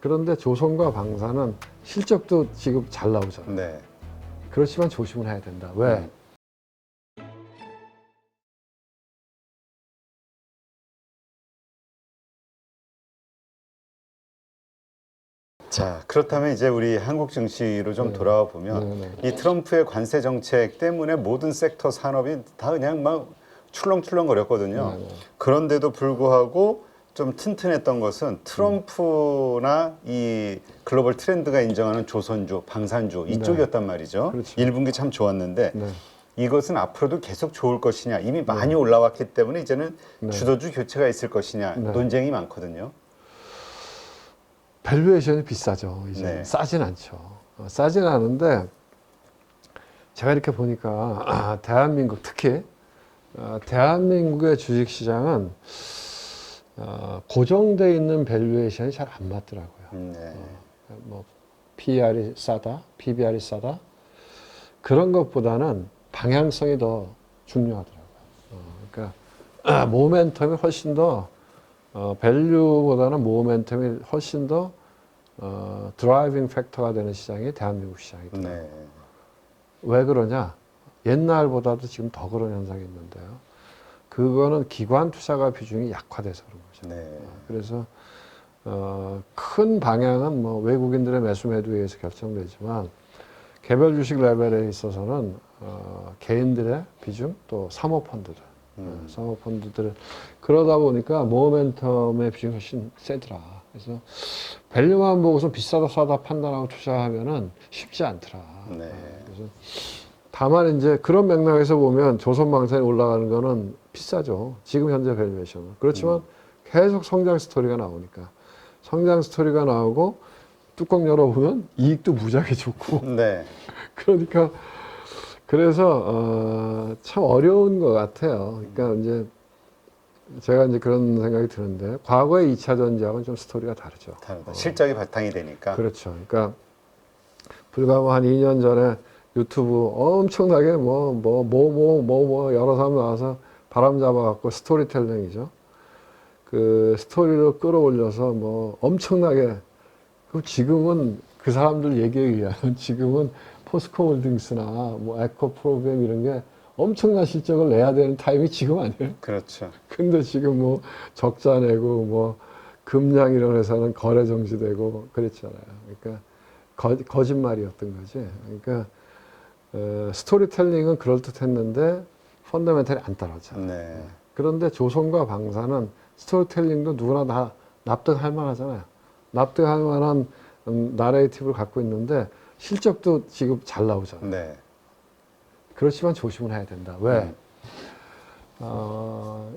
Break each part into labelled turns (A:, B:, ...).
A: 그런데 조선과 방사는 실적도 지금 잘 나오잖아요.
B: 네.
A: 그렇지만 조심을 해야 된다. 왜?
B: 자, 그렇다면 이제 우리 한국 증시로 좀 돌아와 보면
A: 네.
B: 이 트럼프의 관세 정책 때문에 모든 섹터 산업이 다 그냥 막 출렁출렁거렸거든요.
A: 네.
B: 그런데도 불구하고 좀 튼튼했던 것은 트럼프나 이 글로벌 트렌드가 인정하는 조선주, 방산주 이쪽이었단 말이죠.
A: 그렇죠.
B: 1분기 참 좋았는데
A: 네.
B: 이것은 앞으로도 계속 좋을 것이냐, 이미 많이 올라왔기 때문에 이제는
A: 네.
B: 주도주 교체가 있을 것이냐
A: 네.
B: 논쟁이 많거든요.
A: 밸류에이션이 비싸죠. 이제
B: 네.
A: 싸진 않죠. 싸진 않은데 제가 이렇게 보니까 대한민국 특히 대한민국의 주식시장은 고정돼 있는 밸류에이션이 잘 안 맞더라고요.
B: 네.
A: 뭐 PER이 싸다, PBR이 싸다 그런 것보다는 방향성이 더 중요하더라고요. 그러니까 모멘텀이 훨씬 더 밸류보다는 모멘텀이 훨씬 더 드라이빙 팩터가 되는 시장이 대한민국 시장이더라고요.
B: 네.
A: 왜 그러냐? 옛날보다도 지금 더 그런 현상이 있는데요. 그거는 기관 투자가 비중이 약화돼서 그런 거죠.
B: 네.
A: 그래서 큰 방향은 뭐 외국인들의 매수 매도에 의해서 결정되지만 개별 주식 레벨에 있어서는 개인들의 비중 또 사모펀드들, 사모펀드들 그러다 보니까 모멘텀의 비중이 훨씬 세더라. 그래서 밸류만 보고서 비싸다 싸다 판단하고 투자하면은 쉽지 않더라.
B: 네.
A: 그래서 다만 이제 그런 맥락에서 보면 조선방산이 올라가는 거는 비싸죠. 지금 현재 밸류에이션은. 그렇지만 계속 성장 스토리가 나오니까. 성장 스토리가 나오고 뚜껑 열어보면 이익도 무지하게 좋고.
B: 네.
A: 그러니까 그래서 참 어려운 것 같아요. 그러니까 이제 제가 이제 그런 생각이 드는데 과거의 2차 전지하고는 좀 스토리가 다르죠.
B: 다르다. 실적이 바탕이 되니까.
A: 그렇죠. 그러니까 불과 뭐 한 2년 전에 유튜브 엄청나게 여러 사람 나와서 바람 잡아갖고 스토리텔링이죠. 그 스토리를 끌어올려서 뭐 엄청나게 그 지금은 그 사람들 얘기에 의하면 지금은 포스코홀딩스나 뭐 에코프로그램 이런 게 엄청난 실적을 내야 되는 타임이 지금 아니에요.
B: 그렇죠. 근데
A: 근데 지금 뭐 적자 내고 뭐 금양 이런 회사는 거래 정지되고 그랬잖아요. 그러니까 거짓말이었던 거지. 그러니까 스토리텔링은 그럴듯했는데 펀더멘털이 안 따라오잖아요.
B: 네.
A: 그런데 조선과 방사는 스토리텔링도 누구나 다 납득할 만하잖아요. 납득할 만한 나레이티브를 갖고 있는데 실적도 지금 잘 나오잖아요.
B: 네.
A: 그렇지만 조심을 해야 된다. 왜?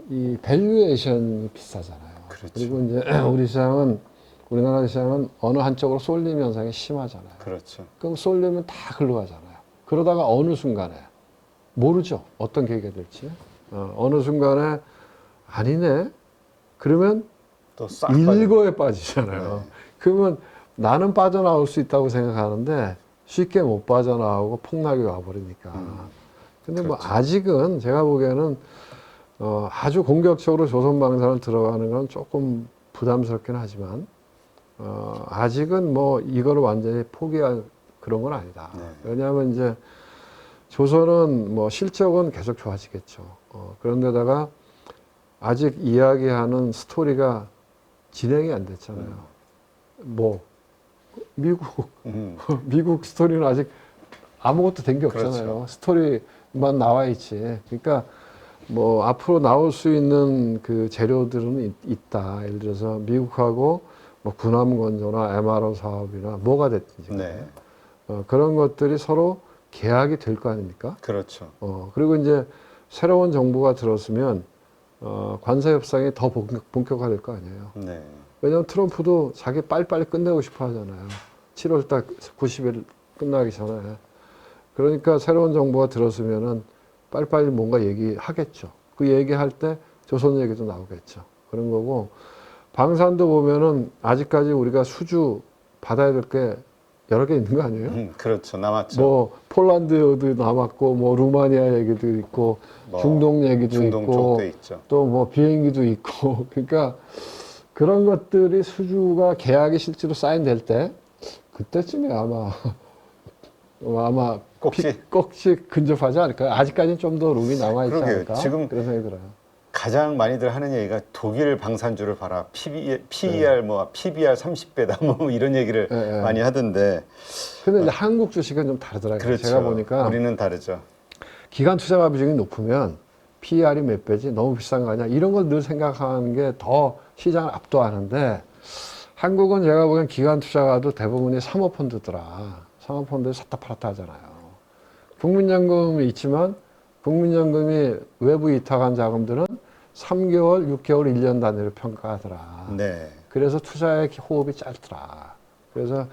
A: 이 밸류에이션이 비싸잖아요.
B: 그렇죠.
A: 그리고 이제 우리나라 시장은 어느 한쪽으로 쏠림 현상이 심하잖아요.
B: 그렇죠.
A: 그럼 쏠리면 다 글로 가잖아요. 그러다가 어느 순간에 모르죠. 어떤 계기가 될지. 어느 순간에 아니네. 그러면
B: 또 싹
A: 일거에 빠지잖아요.
B: 네.
A: 그러면 나는 빠져나올 수 있다고 생각하는데 쉽게 못 빠져나오고 폭락이 와버리니까. 근데 뭐
B: 그렇죠.
A: 아직은 제가 보기에는 아주 공격적으로 조선방산을 들어가는 건 조금 부담스럽긴 하지만 아직은 뭐 이거를 완전히 포기할 그런 건 아니다.
B: 네.
A: 왜냐하면 이제 조선은 뭐 실적은 계속 좋아지겠죠. 그런데다가 아직 이야기하는 스토리가 진행이 안 됐잖아요. 뭐 미국 스토리는 아직 아무것도 된 게 없잖아요.
B: 그렇죠.
A: 스토리만 나와 있지. 그러니까 뭐 앞으로 나올 수 있는 그 재료들은 있다. 예를 들어서 미국하고 뭐 군함 건조나 MRO 사업이나 뭐가 됐든지.
B: 네.
A: 그런 것들이 서로 계약이 될 거 아닙니까?
B: 그렇죠.
A: 그리고 이제 새로운 정부가 들었으면 관세 협상이 더 본격화될 거 아니에요.
B: 네.
A: 왜냐하면 트럼프도 자기 빨리빨리 끝내고 싶어 하잖아요. 7월달 90일 끝나기 전에. 그러니까 새로운 정부가 들었으면은 빨리빨리 뭔가 얘기하겠죠. 그 얘기할 때 조선 얘기도 나오겠죠. 그런 거고 방산도 보면은 아직까지 우리가 수주 받아야 될 게 여러 개 있는 거 아니에요?
B: 그렇죠. 남았죠.
A: 뭐 폴란드도 남았고 뭐 루마니아 얘기도 있고
B: 뭐
A: 중동 얘기도
B: 중동
A: 있고
B: 쪽도 있죠.
A: 또 뭐 비행기도 있고 그러니까 그런 것들이 수주가 계약이 실제로 사인될 때 그때쯤에 아마 꼭지 근접하지 않을까요? 아직까지는 좀 더 룸이 남아있지
B: 그러게요.
A: 않을까?
B: 지금
A: 그런 생각이 들어요.
B: 가장 많이들 하는 얘기가 독일 방산주를 봐라. PER 뭐 PBR 30배다 뭐 이런 얘기를
A: 네.
B: 많이 하던데.
A: 근데 이제 한국 주식은 좀 다르더라고요.
B: 그렇죠.
A: 제가 보니까
B: 우리는 다르죠.
A: 기관 투자가 비중이 높으면 PER이 몇 배지? 너무 비싼 거 아니야? 이런 걸 늘 생각하는 게 더 시장을 압도하는데 한국은 제가 보기엔 기관 투자가도 대부분이 사모펀드더라. 사모펀드에 샀다 팔았다 하잖아요. 국민연금이 있지만 국민연금이 외부 위탁한 자금들은 3개월, 6개월, 1년 단위로 평가하더라.
B: 네.
A: 그래서 투자의 호흡이 짧더라. 그래서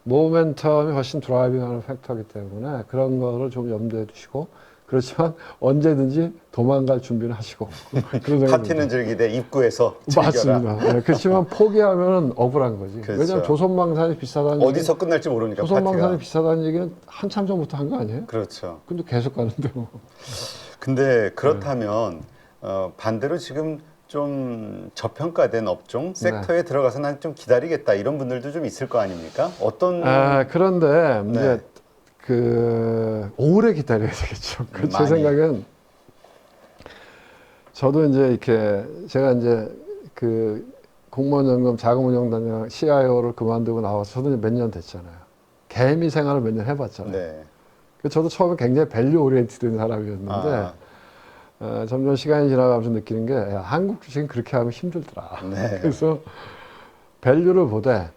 A: 모멘텀이 훨씬 드라이빙하는 팩터이기 때문에 그런 거를 좀 염두에 두시고 그렇지만 언제든지 도망갈 준비는 하시고 그런 생각이
B: 파티는
A: 듭니다.
B: 즐기되 입구에서 즐겨라.
A: 맞습니다. 네, 그렇지만 포기하면 억울한 거지.
B: 그렇죠.
A: 왜냐하면 조선망산이 비싸다는
B: 어디서 끝날지 모르니까
A: 조선망산이
B: 파티가.
A: 비싸다는 얘기는 한참 전부터 한 거 아니에요?
B: 그렇죠.
A: 근데 계속 가는데 뭐.
B: 근데 그렇다면 반대로 지금 좀 저평가된 업종 섹터에 들어가서 난 좀 기다리겠다 이런 분들도 좀 있을 거 아닙니까? 어떤
A: 그런데
B: 네.
A: 이제 오래 기다려야 되겠죠. 제
B: 많이.
A: 생각엔 저도 이제 이렇게 제가 이제 공무원연금 자금운용단장 CIO를 그만두고 나와서 저도 몇 년 됐잖아요. 개미 생활을 몇 년 해봤잖아요.
B: 네.
A: 저도 처음에 굉장히 밸류 오리엔티드인 사람이었는데 점점 시간이 지나가면서 느끼는 게 야, 한국 주식은 그렇게 하면 힘들더라.
B: 네.
A: 그래서 밸류를 보되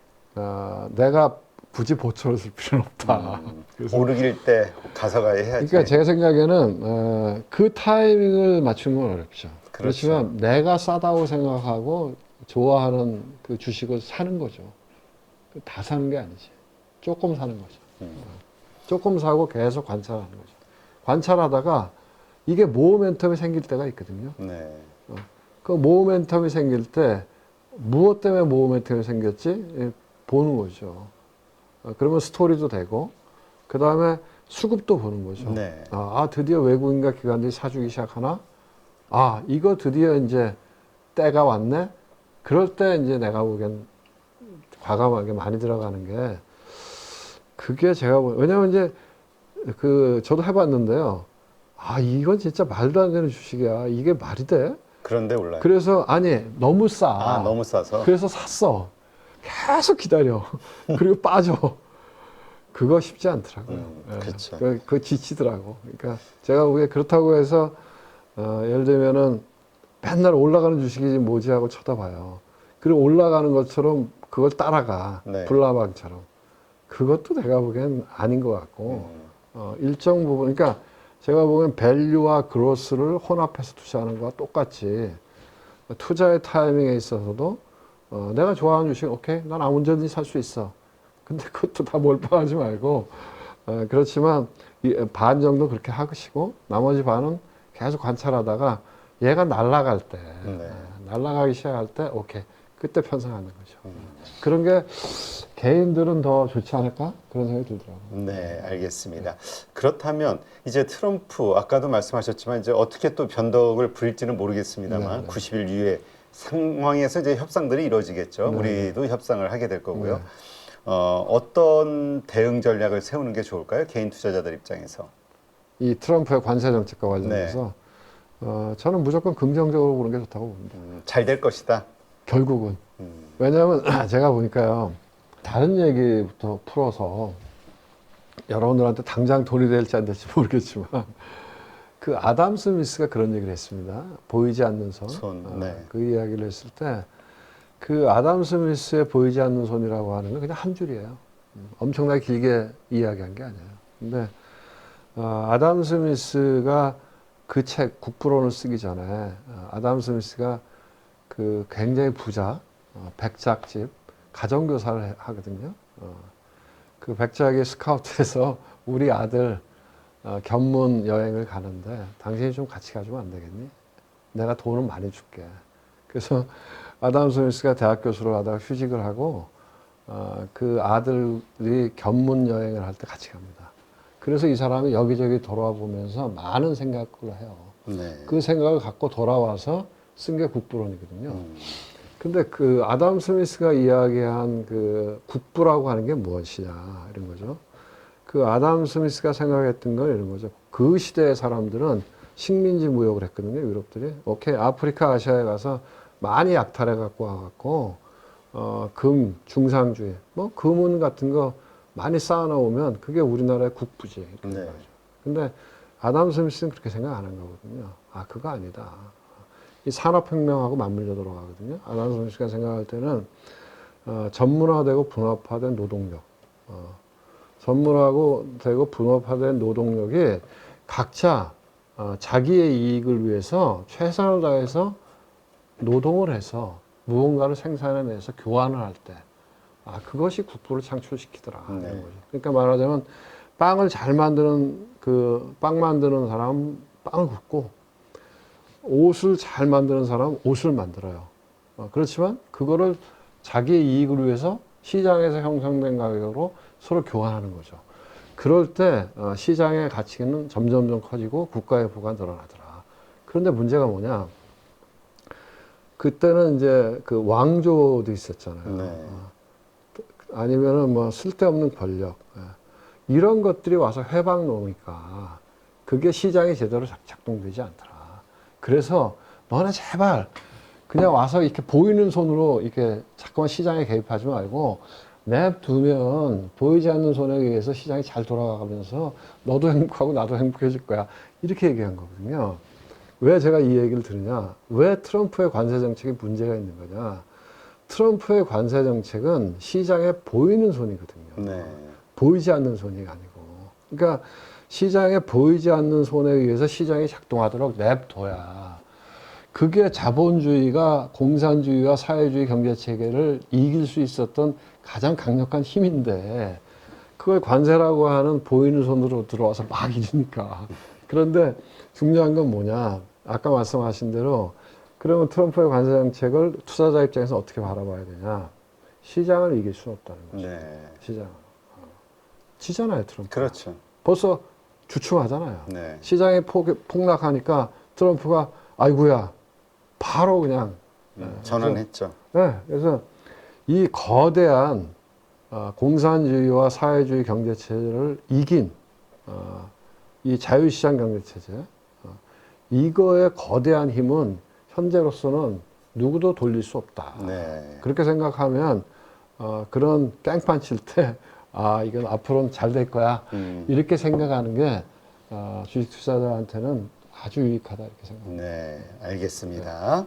A: 내가 굳이 보초를 쓸 필요는 없다. 그래서
B: 오르길 때 가서 가야 해야지.
A: 그러니까 제 생각에는 그 타이밍을 맞추는 건 어렵죠.
B: 그렇죠.
A: 그렇지만 내가 싸다고 생각하고 좋아하는 그 주식을 사는 거죠. 다 사는 게 아니지. 조금 사는 거죠. 조금 사고 계속 관찰하는 거죠. 관찰하다가 이게 모멘텀이 생길 때가 있거든요.
B: 네.
A: 그 모멘텀이 생길 때 무엇 때문에 모멘텀이 생겼지? 예, 보는 거죠. 그러면 스토리도 되고 그 다음에 수급도 보는 거죠.
B: 네.
A: 드디어 외국인과 기관들이 사주기 시작하나? 이거 드디어 이제 때가 왔네? 그럴 때 이제 내가 보기엔 과감하게 많이 들어가는 게 그게 제가 왜냐면 이제 저도 해봤는데요. 이건 진짜 말도 안 되는 주식이야. 이게 말이 돼?
B: 그런데 올라요.
A: 그래서 너무 싸.
B: 너무 싸서.
A: 그래서 샀어. 계속 기다려. 그리고 빠져. 그거 쉽지 않더라고요.
B: 그렇죠.
A: 그거 지치더라고. 그러니까 제가 보기에 그렇다고 해서 예를 들면은 맨날 올라가는 주식이지 뭐지 하고 쳐다봐요. 그리고 올라가는 것처럼 그걸 따라가.
B: 네.
A: 불나방처럼. 그것도 내가 보기엔 아닌 것 같고 일정 부분 그러니까 제가 보기엔 밸류와 그로스를 혼합해서 투자하는 거와 똑같이 투자의 타이밍에 있어서도 내가 좋아하는 주식 오케이 난 언제든지 살 수 있어. 근데 그것도 다 몰빵하지 말고 그렇지만 반 정도 그렇게 하시고 나머지 반은 계속 관찰하다가 얘가 날아갈 때 날아가기 시작할 때 오케이 그때 편성하는 거죠. 그런 게 개인들은 더 좋지 않을까 그런 생각이 들더라고요.
B: 네, 알겠습니다. 그렇다면 이제 트럼프 아까도 말씀하셨지만 이제 어떻게 또 변덕을 부릴지는 모르겠습니다만
A: 네.
B: 90일 이후에 상황에서 이제 협상들이 이루어지겠죠.
A: 네.
B: 우리도 협상을 하게 될 거고요.
A: 네.
B: 어떤 대응 전략을 세우는 게 좋을까요? 개인 투자자들 입장에서.
A: 이 트럼프의 관세 정책과 관련해서 저는 무조건 긍정적으로 보는 게 좋다고 봅니다.
B: 잘 될 것이다.
A: 결국은 왜냐하면 제가 보니까요 다른 얘기부터 풀어서 여러분들한테 당장 돈이 될지 안 될지 모르겠지만 그 아담 스미스가 그런 얘기를 했습니다. 보이지 않는 손.
B: 네.
A: 그 이야기를 했을 때 그 아담 스미스의 보이지 않는 손이라고 하는 건 그냥 한 줄이에요. 엄청나게 길게 이야기한 게 아니에요. 근데 아담 스미스가 그 책 국부론을 쓰기 전에 아담 스미스가 그 굉장히 부자 백작집 가정교사를 하거든요. 그 백작의 스카우트에서 우리 아들 견문 여행을 가는데 당신이 좀 같이 가주면 안 되겠니? 내가 돈을 많이 줄게. 그래서 아담 스미스가 대학 교수를 하다가 휴직을 하고 그 아들이 견문 여행을 할 때 같이 갑니다. 그래서 이 사람이 여기저기 돌아보면서 많은 생각을 해요.
B: 네.
A: 그 생각을 갖고 돌아와서 쓴 게 국부론이거든요. 근데 그 아담 스미스가 이야기한 그 국부라고 하는 게 무엇이냐 이런 거죠. 그 아담 스미스가 생각했던 건 이런 거죠. 그 시대의 사람들은 식민지 무역을 했거든요. 유럽들이. 오케이, 아프리카, 아시아에 가서 많이 약탈해 갖고 와갖고 금, 중상주의, 뭐 금은 같은 거 많이 쌓아놓으면 그게 우리나라의 국부지. 이렇게
B: 네.
A: 생각하죠. 근데 아담 스미스는 그렇게 생각 안 한 거거든요. 아, 그거 아니다. 이 산업혁명하고 맞물려 들어가거든요. 아담 스미스가 생각할 때는 전문화되고 분업화된 노동력, 전문화고 되고 분업화된 노동력이 각자 자기의 이익을 위해서 최선을 다해서 노동을 해서 무언가를 생산해내서 교환을 할 때, 그것이 국부를 창출시키더라.
B: 네.
A: 이런 거죠. 그러니까 말하자면 빵을 잘 만드는 빵 만드는 사람은 빵을 굽고 옷을 잘 만드는 사람은 옷을 만들어요. 그렇지만 그거를 자기의 이익을 위해서 시장에서 형성된 가격으로 서로 교환하는 거죠. 그럴 때 시장의 가치는 점점점 커지고 국가의 부가 늘어나더라. 그런데 문제가 뭐냐? 그때는 이제 그 왕조도 있었잖아요.
B: 네.
A: 아니면은 뭐 쓸데없는 권력. 이런 것들이 와서 회방 놓으니까 그게 시장이 제대로 작동되지 않더라. 그래서 너네 제발 그냥 와서 이렇게 보이는 손으로 이렇게 자꾸만 시장에 개입하지 말고 냅두면 보이지 않는 손에 의해서 시장이 잘 돌아가면서 너도 행복하고 나도 행복해질 거야. 이렇게 얘기한 거거든요. 왜 제가 이 얘기를 드리냐? 왜 트럼프의 관세 정책이 문제가 있는 거냐? 트럼프의 관세 정책은 시장에 보이는 손이거든요.
B: 네.
A: 보이지 않는 손이 아니고. 그러니까 시장에 보이지 않는 손에 의해서 시장이 작동하도록 냅둬야 그게 자본주의가 공산주의와 사회주의 경제체계를 이길 수 있었던 가장 강력한 힘인데 그걸 관세라고 하는 보이는 손으로 들어와서 막 이기니까. 그런데 중요한 건 뭐냐. 아까 말씀하신 대로 그러면 트럼프의 관세 정책을 투자자 입장에서 어떻게 바라봐야 되냐. 시장을 이길 수는 없다는 거죠.
B: 네.
A: 시장. 지잖아요, 트럼프.
B: 그렇죠.
A: 벌써 주춤하잖아요.
B: 네.
A: 시장이 폭락하니까 트럼프가 아이고야 바로 그냥
B: 전환했죠.
A: 그래서 이 거대한 공산주의와 사회주의 경제체제를 이긴 이 자유시장 경제체제 이거의 거대한 힘은 현재로서는 누구도 돌릴 수 없다.
B: 네.
A: 그렇게 생각하면 그런 깽판 칠 때 이건 앞으로는 잘 될 거야. 이렇게 생각하는 게 주식 투자자한테는 아주 유익하다 이렇게 생각합니다.
B: 네, 알겠습니다.